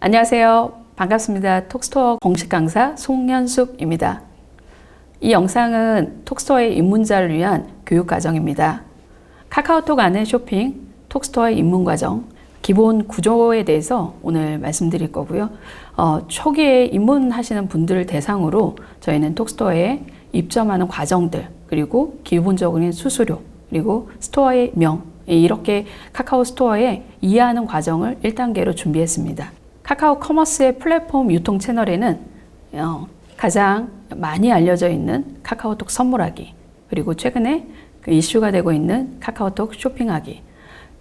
안녕하세요. 반갑습니다. 톡스토어 공식 강사 송현숙입니다. 이 영상은 톡스토어의 입문자를 위한 교육 과정입니다. 카카오톡 안에 쇼핑, 톡스토어의 입문 과정, 기본 구조에 대해서 오늘 말씀드릴 거고요. 초기에 입문하시는 분들을 대상으로 저희는 톡스토어에 입점하는 과정들, 그리고 기본적인 수수료, 그리고 스토어의 명, 이렇게 카카오 스토어에 이해하는 과정을 1단계로 준비했습니다. 카카오 커머스의 플랫폼 유통 채널에는 가장 많이 알려져 있는 카카오톡 선물하기, 그리고 최근에 이슈가 되고 있는 카카오톡 쇼핑하기,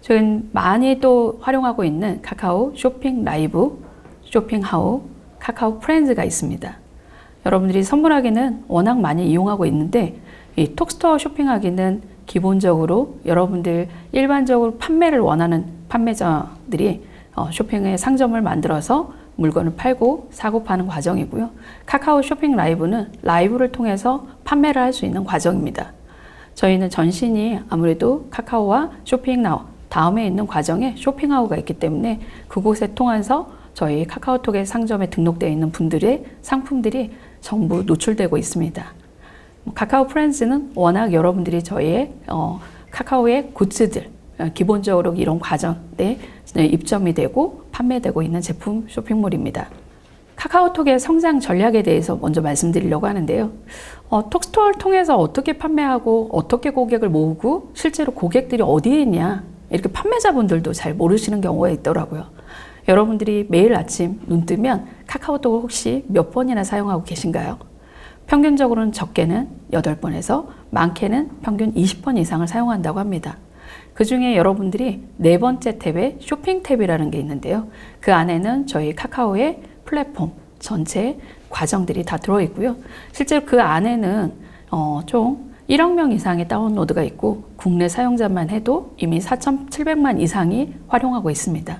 최근 많이 또 활용하고 있는 카카오 쇼핑 라이브, 쇼핑하우, 카카오 프렌즈가 있습니다. 여러분들이 선물하기는 워낙 많이 이용하고 있는데 이 톡스토어 쇼핑하기는 기본적으로 여러분들 일반적으로 판매를 원하는 판매자들이 쇼핑의 상점을 만들어서 물건을 팔고 사고 파는 과정이고요. 카카오 쇼핑 라이브는 라이브를 통해서 판매를 할 수 있는 과정입니다. 저희는 전신이 아무래도 카카오와 쇼핑나우 다음에 있는 과정에 쇼핑하우가 있기 때문에 그곳에 통해서 저희 카카오톡의 상점에 등록되어 있는 분들의 상품들이 전부 노출되고 있습니다. 카카오 프렌즈는 워낙 여러분들이 저희의 카카오의 굿즈들, 기본적으로 이런 과정에 입점이 되고 판매되고 있는 제품 쇼핑몰입니다. 카카오톡의 성장 전략에 대해서 먼저 말씀드리려고 하는데요. 톡스토어를 통해서 어떻게 판매하고 어떻게 고객을 모으고 실제로 고객들이 어디에 있냐, 이렇게 판매자분들도 잘 모르시는 경우가 있더라고요. 여러분들이 매일 아침 눈 뜨면 카카오톡을 혹시 몇 번이나 사용하고 계신가요? 평균적으로는 적게는 8번에서 많게는 평균 20번 이상을 사용한다고 합니다. 그 중에 여러분들이 네 번째 탭에 쇼핑 탭이라는 게 있는데요. 그 안에는 저희 카카오의 플랫폼 전체 과정들이 다 들어있고요. 실제로 그 안에는 총 1억 명 이상의 다운로드가 있고 국내 사용자만 해도 이미 4,700만 이상이 활용하고 있습니다.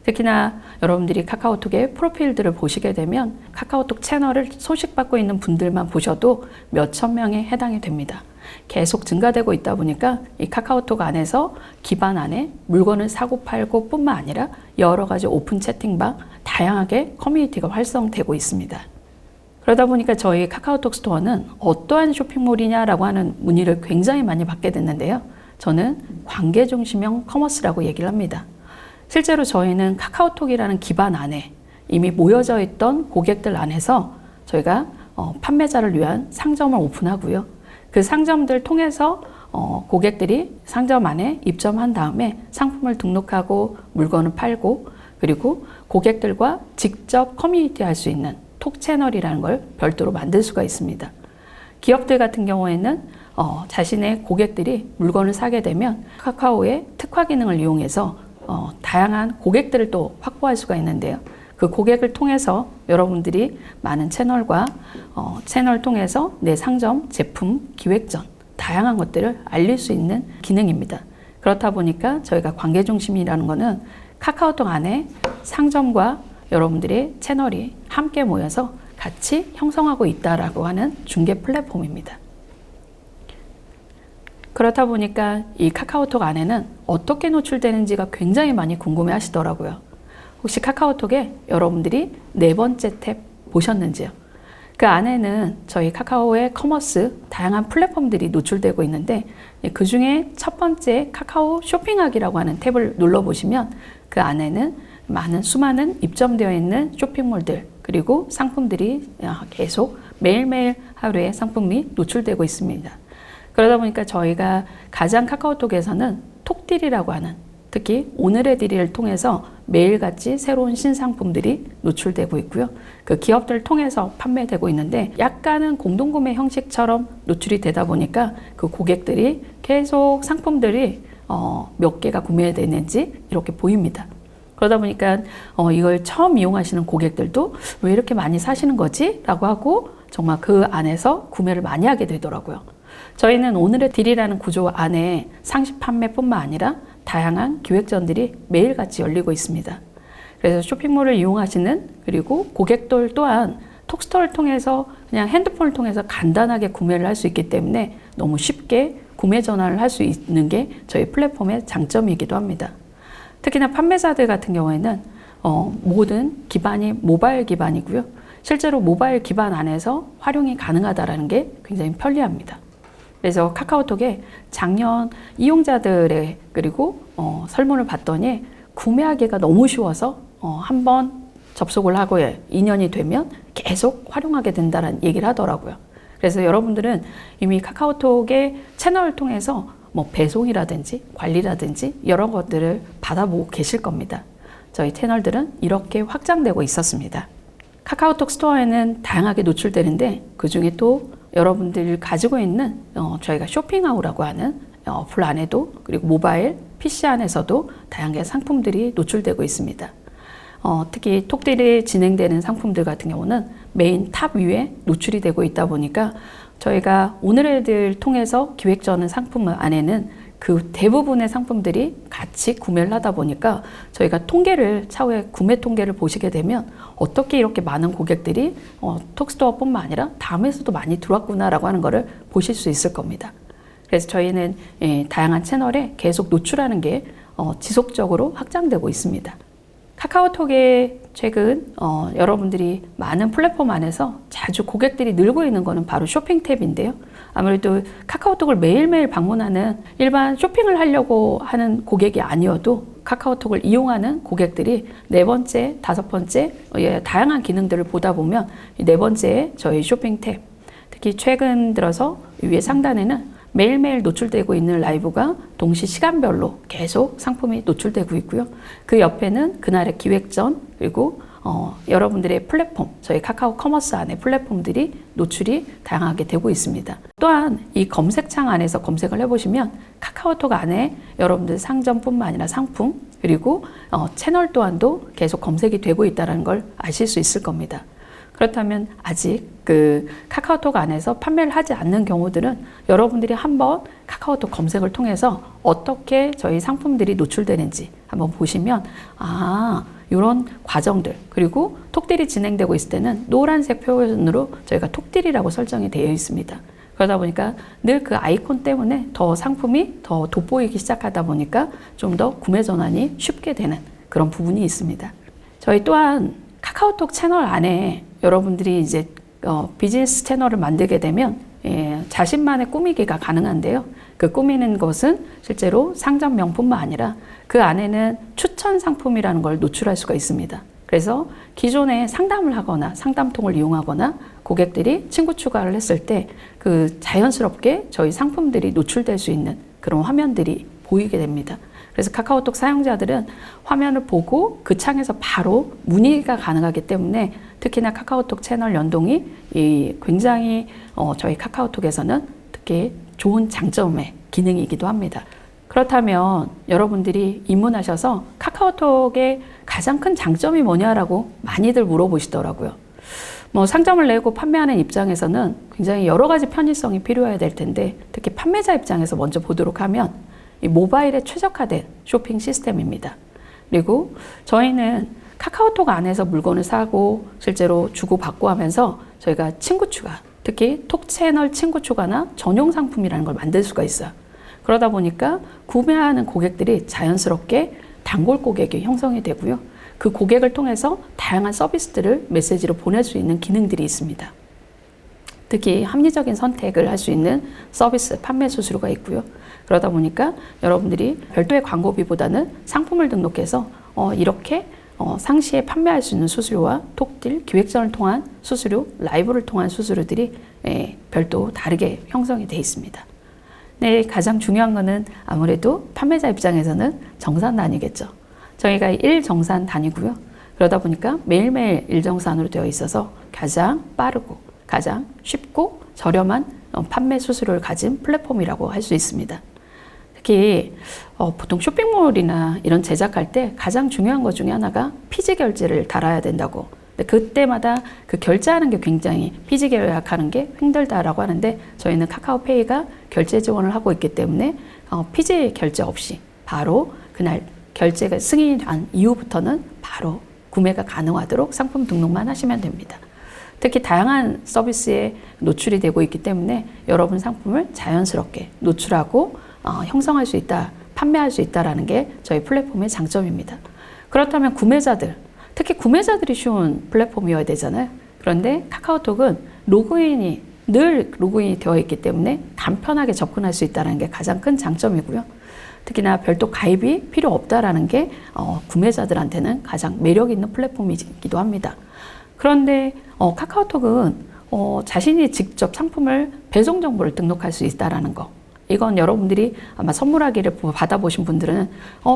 특히나 여러분들이 카카오톡의 프로필들을 보시게 되면 카카오톡 채널을 소식받고 있는 분들만 보셔도 몇천 명에 해당이 됩니다. 계속 증가되고 있다 보니까 이 카카오톡 안에서 기반 안에 물건을 사고 팔고 뿐만 아니라 여러 가지 오픈 채팅방, 다양하게 커뮤니티가 활성되고 있습니다. 그러다 보니까 저희 카카오톡 스토어는 어떠한 쇼핑몰이냐라고 하는 문의를 굉장히 많이 받게 됐는데요. 저는 관계 중심형 커머스라고 얘기를 합니다. 실제로 저희는 카카오톡이라는 기반 안에 이미 모여져 있던 고객들 안에서 저희가 판매자를 위한 상점을 오픈하고요. 그 상점들 통해서 고객들이 상점 안에 입점한 다음에 상품을 등록하고 물건을 팔고, 그리고 고객들과 직접 커뮤니티 할 수 있는 톡 채널이라는 걸 별도로 만들 수가 있습니다. 기업들 같은 경우에는 자신의 고객들이 물건을 사게 되면 카카오의 특화 기능을 이용해서 다양한 고객들을 또 확보할 수가 있는데요. 그 고객을 통해서 여러분들이 많은 채널과 채널 통해서 내 상점, 제품, 기획전, 다양한 것들을 알릴 수 있는 기능입니다. 그렇다 보니까 저희가 관계 중심이라는 것은 카카오톡 안에 상점과 여러분들의 채널이 함께 모여서 같이 형성하고 있다라고 하는 중개 플랫폼입니다. 그렇다 보니까 이 카카오톡 안에는 어떻게 노출되는지가 굉장히 많이 궁금해 하시더라고요. 혹시 카카오톡에 여러분들이 네 번째 탭 보셨는지요? 그 안에는 저희 카카오의 커머스 다양한 플랫폼들이 노출되고 있는데 그 중에 첫 번째 카카오 쇼핑하기라고 하는 탭을 눌러보시면 그 안에는 수많은 입점되어 있는 쇼핑몰들, 그리고 상품들이 계속 매일매일 하루에 상품이 노출되고 있습니다. 그러다 보니까 저희가 가장 카카오톡에서는 톡딜이라고 하는, 특히 오늘의 딜을 통해서 매일같이 새로운 신상품들이 노출되고 있고요. 그 기업들을 통해서 판매되고 있는데 약간은 공동구매 형식처럼 노출이 되다 보니까 그 고객들이 계속 상품들이 몇 개가 구매되는지 이렇게 보입니다. 그러다 보니까 이걸 처음 이용하시는 고객들도 왜 이렇게 많이 사시는 거지? 라고 하고 정말 그 안에서 구매를 많이 하게 되더라고요. 저희는 오늘의 딜이라는 구조 안에 상시 판매뿐만 아니라 다양한 기획전들이 매일같이 열리고 있습니다. 그래서 쇼핑몰을 이용하시는, 그리고 고객들 또한 톡스토어를 통해서 그냥 핸드폰을 통해서 간단하게 구매를 할 수 있기 때문에 너무 쉽게 구매 전환을 할 수 있는 게 저희 플랫폼의 장점이기도 합니다. 특히나 판매자들 같은 경우에는 모든 기반이 모바일 기반이고요. 실제로 모바일 기반 안에서 활용이 가능하다는 게 굉장히 편리합니다. 그래서 카카오톡에 작년 이용자들의 그리고 설문을 봤더니 구매하기가 너무 쉬워서 한번 접속을 하고 2년이 되면 계속 활용하게 된다는 얘기를 하더라고요. 그래서 여러분들은 이미 카카오톡의 채널을 통해서 뭐 배송이라든지 관리라든지 여러 것들을 받아보고 계실 겁니다. 저희 채널들은 이렇게 확장되고 있었습니다. 카카오톡 스토어에는 다양하게 노출되는데 그 중에 또 여러분들이 가지고 있는 저희가 쇼핑아웃이라고 하는 어플 안에도 그리고 모바일, PC 안에서도 다양한 상품들이 노출되고 있습니다. 특히 톡딜이 진행되는 상품들 같은 경우는 메인 탑 위에 노출이 되고 있다 보니까 저희가 오늘의 들 통해서 기획전은 상품 안에는 그 대부분의 상품들이 같이 구매를 하다 보니까 저희가 통계를 차후에 구매 통계를 보시게 되면 어떻게 이렇게 많은 고객들이 톡스토어뿐만 아니라 다음에서도 많이 들어왔구나라고 하는 것을 보실 수 있을 겁니다. 그래서 저희는 다양한 채널에 계속 노출하는 게 지속적으로 확장되고 있습니다. 카카오톡에 최근 여러분들이 많은 플랫폼 안에서 자주 고객들이 늘고 있는 것은 바로 쇼핑 탭인데요. 아무래도 카카오톡을 매일매일 방문하는 일반 쇼핑을 하려고 하는 고객이 아니어도 카카오톡을 이용하는 고객들이 네 번째, 다섯 번째 다양한 기능들을 보다 보면 네 번째에 저희 쇼핑 탭, 특히 최근 들어서 위에 상단에는 매일매일 노출되고 있는 라이브가 동시 시간별로 계속 상품이 노출되고 있고요. 그 옆에는 그날의 기획전 그리고 여러분들의 플랫폼, 저희 카카오 커머스 안에 플랫폼들이 노출이 다양하게 되고 있습니다. 또한 이 검색창 안에서 검색을 해보시면 카카오톡 안에 여러분들 상점뿐만 아니라 상품 그리고 채널 또한도 계속 검색이 되고 있다는 걸 아실 수 있을 겁니다. 그렇다면 아직 그 카카오톡 안에서 판매를 하지 않는 경우들은 여러분들이 한번 카카오톡 검색을 통해서 어떻게 저희 상품들이 노출되는지 한번 보시면 이런 과정들 그리고 톡딜이 진행되고 있을 때는 노란색 표현으로 저희가 톡딜이라고 설정이 되어 있습니다. 그러다 보니까 늘 그 아이콘 때문에 더 상품이 더 돋보이기 시작하다 보니까 좀 더 구매 전환이 쉽게 되는 그런 부분이 있습니다. 저희 또한 카카오톡 채널 안에 여러분들이 이제 비즈니스 채널을 만들게 되면 자신만의 꾸미기가 가능한데요. 그 꾸미는 것은 실제로 상점명뿐만 아니라 그 안에는 추천 상품이라는 걸 노출할 수가 있습니다. 그래서 기존에 상담을 하거나 상담통을 이용하거나 고객들이 친구 추가를 했을 때 그 자연스럽게 저희 상품들이 노출될 수 있는 그런 화면들이 보이게 됩니다. 그래서 카카오톡 사용자들은 화면을 보고 그 창에서 바로 문의가 가능하기 때문에 특히나 카카오톡 채널 연동이 굉장히 저희 카카오톡에서는 특히 좋은 장점의 기능이기도 합니다. 그렇다면 여러분들이 입문하셔서 카카오톡의 가장 큰 장점이 뭐냐라고 많이들 물어보시더라고요. 상점을 내고 판매하는 입장에서는 굉장히 여러 가지 편의성이 필요해야 될 텐데 특히 판매자 입장에서 먼저 보도록 하면 이 모바일에 최적화된 쇼핑 시스템입니다. 그리고 저희는 카카오톡 안에서 물건을 사고 실제로 주고받고 하면서 저희가 친구 추가, 특히 톡 채널 친구 추가나 전용 상품이라는 걸 만들 수가 있어요. 그러다 보니까 구매하는 고객들이 자연스럽게 단골 고객이 형성이 되고요. 그 고객을 통해서 다양한 서비스들을 메시지로 보낼 수 있는 기능들이 있습니다. 특히 합리적인 선택을 할 수 있는 서비스 판매 수수료가 있고요. 그러다 보니까 여러분들이 별도의 광고비보다는 상품을 등록해서 이렇게 상시에 판매할 수 있는 수수료와 톡딜, 기획전을 통한 수수료, 라이브를 통한 수수료들이 별도 다르게 형성이 되어 있습니다. 네, 가장 중요한 거는 아무래도 판매자 입장에서는 정산단이겠죠. 저희가 일정산단이고요. 그러다 보니까 매일매일 일정산으로 되어 있어서 가장 빠르고 가장 쉽고 저렴한 판매 수수료를 가진 플랫폼이라고 할 수 있습니다. 특히 보통 쇼핑몰이나 이런 제작할 때 가장 중요한 것 중에 하나가 피지 결제를 달아야 된다고. 근데 그때마다 그 결제하는 게 굉장히 피지 계약하는 게 힘들다라고 하는데 저희는 카카오페이가 결제 지원을 하고 있기 때문에 피지 결제 없이 바로 그날 결제가 승인이 난 이후부터는 바로 구매가 가능하도록 상품 등록만 하시면 됩니다. 특히 다양한 서비스에 노출이 되고 있기 때문에 여러분 상품을 자연스럽게 노출하고 형성할 수 있다, 판매할 수 있다는 게 저희 플랫폼의 장점입니다. 그렇다면 구매자들, 특히 구매자들이 쉬운 플랫폼이어야 되잖아요. 그런데 카카오톡은 늘 로그인이 되어 있기 때문에 간편하게 접근할 수 있다는 게 가장 큰 장점이고요. 특히나 별도 가입이 필요 없다라는 게 구매자들한테는 가장 매력 있는 플랫폼이기도 합니다. 그런데 카카오톡은 자신이 직접 상품을 배송 정보를 등록할 수 있다라는 거. 이건 여러분들이 아마 선물하기를 받아보신 분들은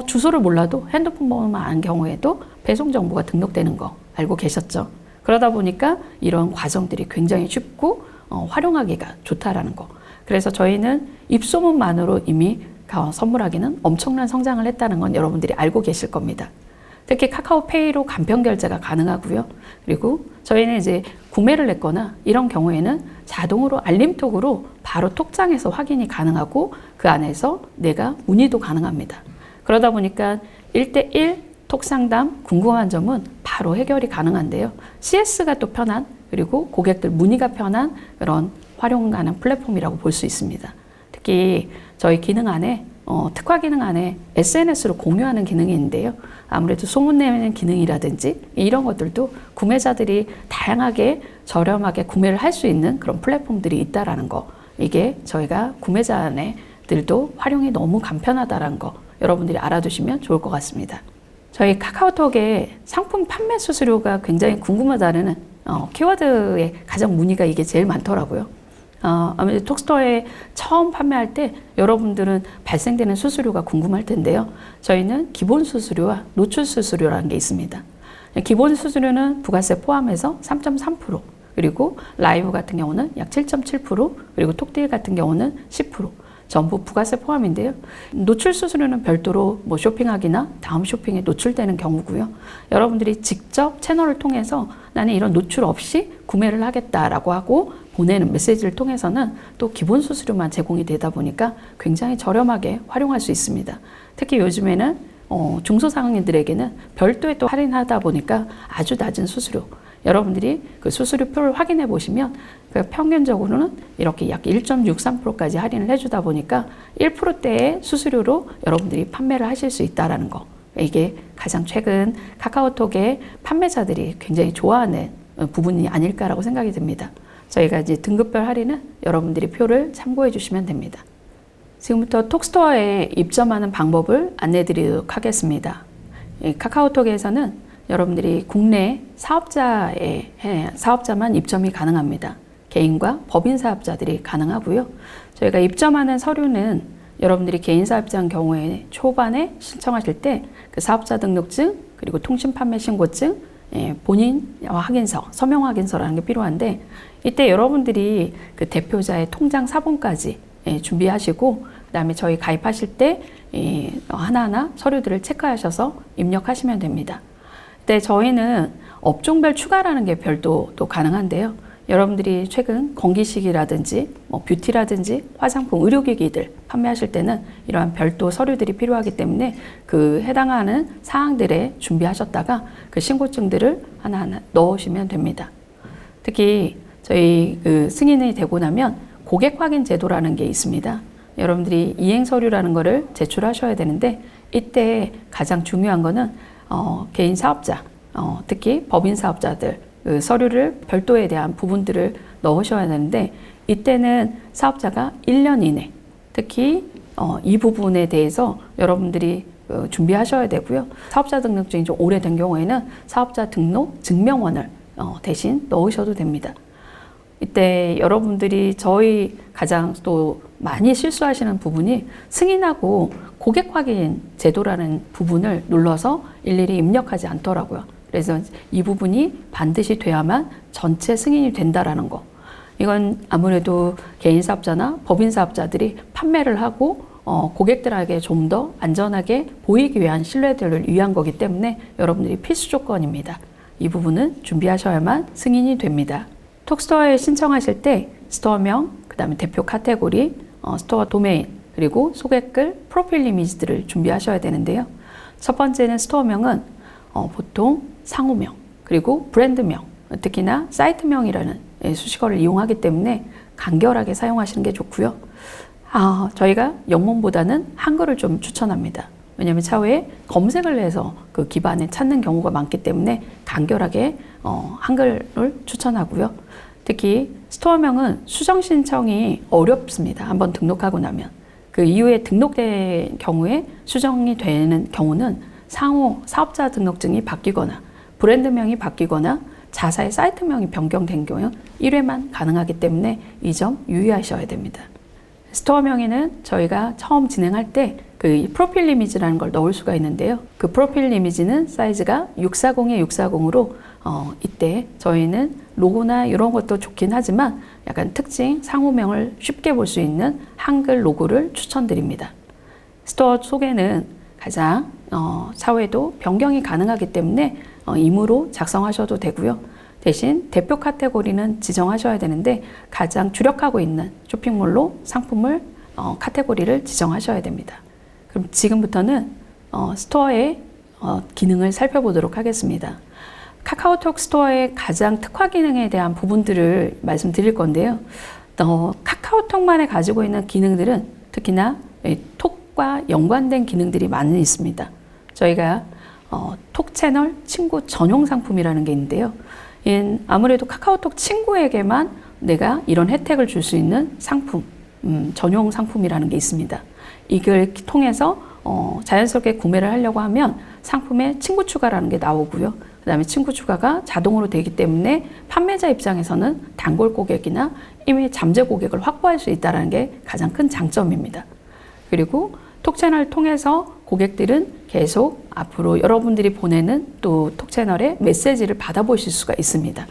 주소를 몰라도 핸드폰 번호만 아는 경우에도 배송 정보가 등록되는 거 알고 계셨죠? 그러다 보니까 이런 과정들이 굉장히 쉽고 활용하기가 좋다라는 거. 그래서 저희는 입소문만으로 이미 선물하기는 엄청난 성장을 했다는 건 여러분들이 알고 계실 겁니다. 특히 카카오페이로 간편 결제가 가능하고요. 그리고 저희는 이제 구매를 했거나 이런 경우에는 자동으로 알림톡으로 바로 톡장에서 확인이 가능하고 그 안에서 내가 문의도 가능합니다. 그러다 보니까 1대1 톡 상담 궁금한 점은 바로 해결이 가능한데요. CS가 또 편한 그리고 고객들 문의가 편한 그런 활용 가능 플랫폼이라고 볼 수 있습니다. 특히 저희 기능 안에 특화 기능 안에 SNS로 공유하는 기능이 있는데요. 아무래도 소문내는 기능이라든지 이런 것들도 구매자들이 다양하게 저렴하게 구매를 할 수 있는 그런 플랫폼들이 있다라는 거. 이게 저희가 구매자들도 활용이 너무 간편하다라는 거 여러분들이 알아두시면 좋을 것 같습니다. 저희 카카오톡의 상품 판매 수수료가 굉장히 궁금하다는 키워드에 가장 문의가 이게 제일 많더라고요. 아무래도 톡스토어에 처음 판매할 때 여러분들은 발생되는 수수료가 궁금할 텐데요. 저희는 기본 수수료와 노출 수수료라는 게 있습니다. 기본 수수료는 부가세 포함해서 3.3%, 그리고 라이브 같은 경우는 약 7.7%, 그리고 톡딜 같은 경우는 10%. 전부 부가세 포함인데요. 노출 수수료는 별도로 쇼핑하기나 다음 쇼핑에 노출되는 경우고요. 여러분들이 직접 채널을 통해서 나는 이런 노출 없이 구매를 하겠다라고 하고 보내는 메시지를 통해서는 또 기본 수수료만 제공이 되다 보니까 굉장히 저렴하게 활용할 수 있습니다. 특히 요즘에는 중소상인들에게는 별도의 또 할인하다 보니까 아주 낮은 수수료, 여러분들이 그 수수료표를 확인해 보시면 그 평균적으로는 이렇게 약 1.63%까지 할인을 해주다 보니까 1%대의 수수료로 여러분들이 판매를 하실 수 있다는 거. 이게 가장 최근 카카오톡의 판매자들이 굉장히 좋아하는 부분이 아닐까라고 생각이 듭니다. 저희가 이제 등급별 할인은 여러분들이 표를 참고해 주시면 됩니다. 지금부터 톡스토어에 입점하는 방법을 안내해 드리도록 하겠습니다. 카카오톡에서는 여러분들이 국내 사업자만 입점이 가능합니다. 개인과 법인 사업자들이 가능하고요. 저희가 입점하는 서류는 여러분들이 개인 사업자인 경우에 초반에 신청하실 때 그 사업자 등록증, 그리고 통신 판매 신고증, 본인 확인서, 서명 확인서라는 게 필요한데 이때 여러분들이 그 대표자의 통장 사본까지 준비하시고 그다음에 저희 가입하실 때 하나하나 서류들을 체크하셔서 입력하시면 됩니다. 네, 저희는 업종별 추가라는 게 별도 또 가능한데요. 여러분들이 최근 건기식이라든지 뷰티라든지 화장품, 의료기기들 판매하실 때는 이러한 별도 서류들이 필요하기 때문에 그 해당하는 사항들에 준비하셨다가 그 신고증들을 하나하나 넣으시면 됩니다. 특히 저희 그 승인이 되고 나면 고객 확인 제도라는 게 있습니다. 여러분들이 이행 서류라는 거를 제출하셔야 되는데 이때 가장 중요한 거는 개인 사업자, 특히 법인 사업자들 그 서류를 별도에 대한 부분들을 넣으셔야 되는데 이때는 사업자가 1년 이내, 특히 이 부분에 대해서 여러분들이 준비하셔야 되고요. 사업자 등록증이 좀 오래된 경우에는 사업자 등록 증명원을 대신 넣으셔도 됩니다. 이때 여러분들이 저희 가장 또 많이 실수하시는 부분이 승인하고 고객 확인 제도라는 부분을 눌러서 일일이 입력하지 않더라고요. 그래서 이 부분이 반드시 돼야만 전체 승인이 된다라는 거. 이건 아무래도 개인 사업자나 법인 사업자들이 판매를 하고 고객들에게 좀 더 안전하게 보이기 위한 신뢰도를 위한 거기 때문에 여러분들이 필수 조건입니다. 이 부분은 준비하셔야만 승인이 됩니다. 톡스토어에 신청하실 때 스토어명, 그 다음에 대표 카테고리, 스토어 도메인, 그리고 소개글, 프로필 이미지들을 준비하셔야 되는데요. 첫 번째는 스토어명은 보통 상호명, 그리고 브랜드명, 특히나 사이트명이라는 수식어를 이용하기 때문에 간결하게 사용하시는 게 좋고요. 저희가 영문보다는 한글을 좀 추천합니다. 왜냐하면 차후에 검색을 해서 그 기반에 찾는 경우가 많기 때문에 간결하게 한글을 추천하고요. 특히 스토어명은 수정 신청이 어렵습니다. 한번 등록하고 나면. 그 이후에 등록된 경우에 수정이 되는 경우는 상호 사업자 등록증이 바뀌거나 브랜드명이 바뀌거나 자사의 사이트명이 변경된 경우 1회만 가능하기 때문에 이 점 유의하셔야 됩니다. 스토어명에는 저희가 처음 진행할 때 그 프로필 이미지라는 걸 넣을 수가 있는데요. 그 프로필 이미지는 사이즈가 640에 640으로 이때 저희는 로고나 이런 것도 좋긴 하지만 약간 특징, 상호명을 쉽게 볼 수 있는 한글 로고를 추천드립니다. 스토어 속에는 가장 차후에도 변경이 가능하기 때문에 임의로 작성하셔도 되고요. 대신 대표 카테고리는 지정하셔야 되는데 가장 주력하고 있는 쇼핑몰로 상품을 카테고리를 지정하셔야 됩니다. 그럼 지금부터는 스토어의 기능을 살펴보도록 하겠습니다. 카카오톡 스토어의 가장 특화 기능에 대한 부분들을 말씀드릴 건데요. 카카오톡만에 가지고 있는 기능들은 특히나 톡과 연관된 기능들이 많이 있습니다. 저희가 톡 채널 친구 전용 상품이라는 게 있는데요. 아무래도 카카오톡 친구에게만 내가 이런 혜택을 줄 수 있는 상품, 전용 상품이라는 게 있습니다. 이걸 통해서 자연스럽게 구매를 하려고 하면 상품에 친구 추가라는 게 나오고요. 그 다음에 친구 추가가 자동으로 되기 때문에 판매자 입장에서는 단골 고객이나 이미 잠재 고객을 확보할 수 있다는 게 가장 큰 장점입니다. 그리고 톡 채널을 통해서 고객들은 계속 앞으로 여러분들이 보내는 또 톡 채널의 메시지를 받아보실 수가 있습니다.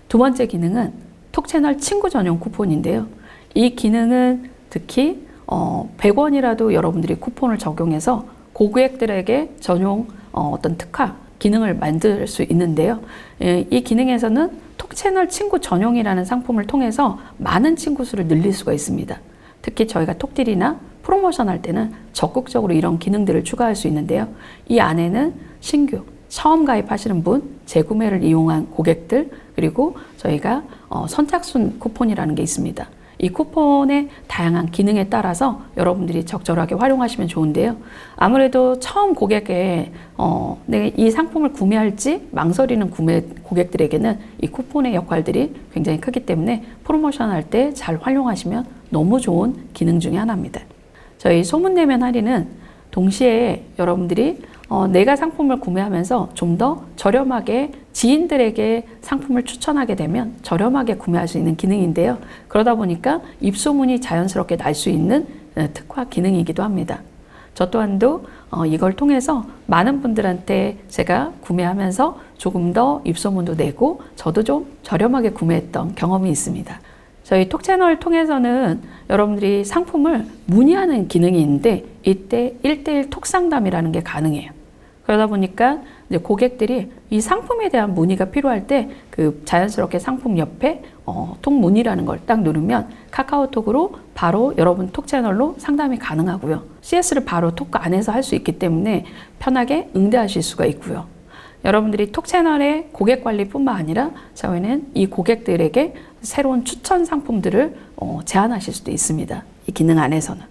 두 번째 기능은 톡 채널 친구 전용 쿠폰인데요. 이 기능은 특히 100원이라도 여러분들이 쿠폰을 적용해서 고객들에게 전용 어떤 특화 기능을 만들 수 있는데요. 이 기능에서는 톡 채널 친구 전용이라는 상품을 통해서 많은 친구 수를 늘릴 수가 있습니다. 특히 저희가 톡딜이나 프로모션 할 때는 적극적으로 이런 기능들을 추가할 수 있는데요. 이 안에는 신규, 처음 가입하시는 분, 재구매를 이용한 고객들, 그리고 저희가 선착순 쿠폰이라는 게 있습니다. 이 쿠폰의 다양한 기능에 따라서 여러분들이 적절하게 활용하시면 좋은데요. 아무래도 처음 고객에 내가 이 상품을 구매할지 망설이는 고객들에게는 이 쿠폰의 역할들이 굉장히 크기 때문에 프로모션 할 때 잘 활용하시면 너무 좋은 기능 중에 하나입니다. 저희 소문내면 할인은 동시에 여러분들이 내가 상품을 구매하면서 좀 더 저렴하게 지인들에게 상품을 추천하게 되면 저렴하게 구매할 수 있는 기능인데요. 그러다 보니까 입소문이 자연스럽게 날 수 있는 특화 기능이기도 합니다. 저 또한도 이걸 통해서 많은 분들한테 제가 구매하면서 조금 더 입소문도 내고 저도 좀 저렴하게 구매했던 경험이 있습니다. 저희 톡 채널을 통해서는 여러분들이 상품을 문의하는 기능이 있는데 이때 1:1 톡 상담이라는 게 가능해요. 그러다 보니까 이제 고객들이 이 상품에 대한 문의가 필요할 때 그 자연스럽게 상품 옆에 톡 문의라는 걸 딱 누르면 카카오톡으로 바로 여러분 톡 채널로 상담이 가능하고요. CS를 바로 톡 안에서 할 수 있기 때문에 편하게 응대하실 수가 있고요. 여러분들이 톡 채널의 고객 관리뿐만 아니라 저희는 이 고객들에게 새로운 추천 상품들을 제안하실 수도 있습니다. 이 기능 안에서는.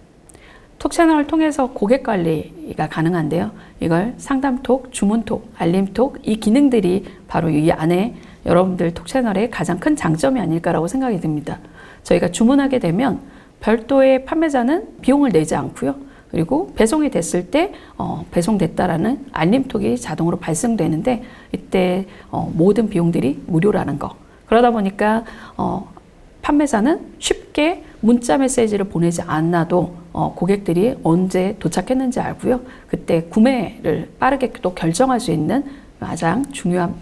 톡 채널을 통해서 고객 관리가 가능한데요. 이걸 상담톡, 주문톡, 알림톡 이 기능들이 바로 이 안에 여러분들 톡 채널의 가장 큰 장점이 아닐까라고 생각이 듭니다. 저희가 주문하게 되면 별도의 판매자는 비용을 내지 않고요. 그리고 배송이 됐을 때 배송됐다라는 알림톡이 자동으로 발생되는데 이때 모든 비용들이 무료라는 거. 그러다 보니까 판매자는 쉽게 문자 메시지를 보내지 않아도 고객들이 언제 도착했는지 알고요. 그때 구매를 빠르게 또 결정할 수 있는 가장 중요한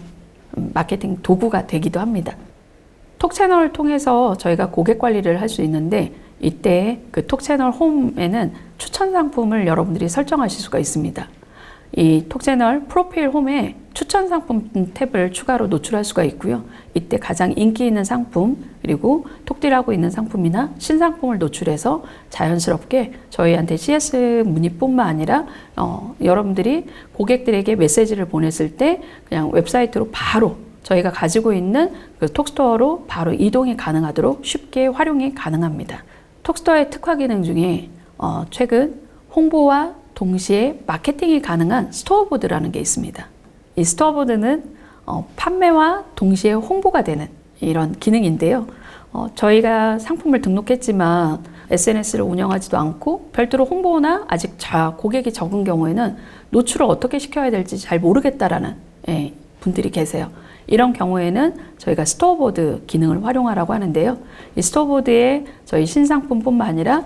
마케팅 도구가 되기도 합니다. 톡 채널을 통해서 저희가 고객 관리를 할 수 있는데 이때 그 톡 채널 홈에는 추천 상품을 여러분들이 설정하실 수가 있습니다. 이 톡 채널 프로필 홈에 추천 상품 탭을 추가로 노출할 수가 있고요. 이때 가장 인기 있는 상품 그리고 톡딜하고 있는 상품이나 신상품을 노출해서 자연스럽게 저희한테 CS 문의뿐만 아니라 여러분들이 고객들에게 메시지를 보냈을 때 그냥 웹사이트로 바로 저희가 가지고 있는 그 톡스토어로 바로 이동이 가능하도록 쉽게 활용이 가능합니다. 톡스토어의 특화 기능 중에 최근 홍보와 동시에 마케팅이 가능한 스토어보드라는 게 있습니다. 이 스토어보드는 판매와 동시에 홍보가 되는 이런 기능인데요. 저희가 상품을 등록했지만 SNS를 운영하지도 않고 별도로 홍보나 아직 고객이 적은 경우에는 노출을 어떻게 시켜야 될지 잘 모르겠다라는 분들이 계세요. 이런 경우에는 저희가 스토어보드 기능을 활용하라고 하는데요. 이 스토어보드에 저희 신상품뿐만 아니라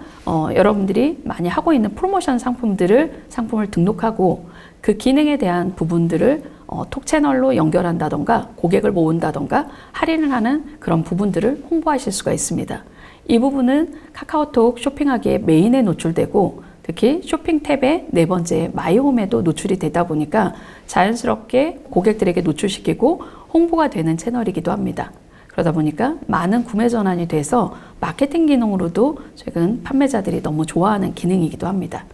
여러분들이 많이 하고 있는 프로모션 상품을 등록하고 그 기능에 대한 부분들을 톡 채널로 연결한다던가 고객을 모은다던가 할인을 하는 그런 부분들을 홍보하실 수가 있습니다. 이 부분은 카카오톡 쇼핑하기에 메인에 노출되고 특히 쇼핑 탭의 네 번째 마이홈에도 노출이 되다 보니까 자연스럽게 고객들에게 노출시키고 홍보가 되는 채널이기도 합니다. 그러다 보니까 많은 구매 전환이 돼서 마케팅 기능으로도 최근 판매자들이 너무 좋아하는 기능이기도 합니다.